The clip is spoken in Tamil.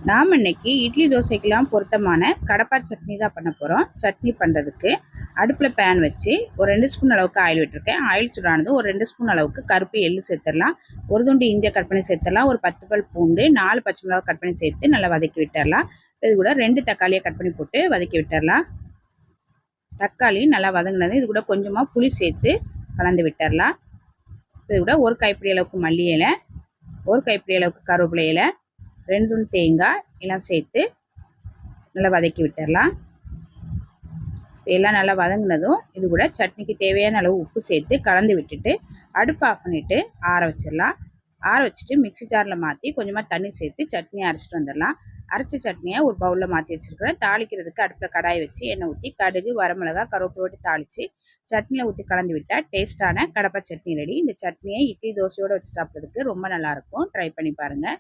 நாம் இன்னைக்கு இட்லி தோசைக்கெல்லாம் பொருத்தமான கடப்பா சட்னி தான் பண்ண போகிறோம். சட்னி பண்ணுறதுக்கு அடுப்பில் பேன் வச்சு ஒரு 2 ஸ்பூன் அளவுக்கு ஆயில் விட்டுருக்கேன். ஆயில் சூடானதும் ஒரு 2 ஸ்பூன் அளவுக்கு கருப்பு எள்ளு சேர்த்துடலாம். ஒரு துண்டு இஞ்சியை கட் பண்ணி சேர்த்துடலாம். ஒரு 10 பல் பூண்டு, 4 பச்சை மிளகாய் கட் பண்ணி சேர்த்து நல்லா வதக்கி விட்டுடலாம். இது கூட 2 தக்காளியை கட் பண்ணி போட்டு வதக்கி விட்டுடலாம். தக்காளி நல்லா வதங்கினது இது கூட கொஞ்சமாக புளி சேர்த்து கலந்து விட்டுடலாம். இது கூட ஒரு கைப்பிடி அளவுக்கு மல்லி இலை, ஒரு கைப்பிடி அளவுக்கு கருவேப்பிலை இலை, 2 துண்டு தேங்காய் எல்லாம் சேர்த்து நல்லா வதக்கி விட்டுடலாம். எல்லாம் நல்லா வதங்கினதும் இது கூட சட்னிக்கு தேவையான அளவு உப்பு சேர்த்து கலந்து விட்டுட்டு அடுப்பு ஆஃப் பண்ணிவிட்டு ஆற வச்சிடலாம். ஆற வச்சுட்டு மிக்ஸி ஜாரில் மாற்றி கொஞ்சமாக தண்ணி சேர்த்து சட்னியை அரைச்சிட்டு வந்துடலாம். அரைச்ச சட்னியை ஒரு பவுலில் மாற்றி வச்சுருக்கிறேன். தாளிக்கிறதுக்கு அடுப்பில் கடாய் வச்சு எண்ணெய் ஊற்றி கடுகு, வரமிளகாய், கருவேப்பிலை போட்டு தாளித்து சட்னியில் ஊற்றி கலந்து விட்டால் டேஸ்ட்டான கடப்பா சட்னி ரெடி. இந்த சட்னியை இட்லி தோசையோடு வச்சு சாப்பிட்றதுக்கு ரொம்ப நல்லாயிருக்கும். ட்ரை பண்ணி பாருங்கள்.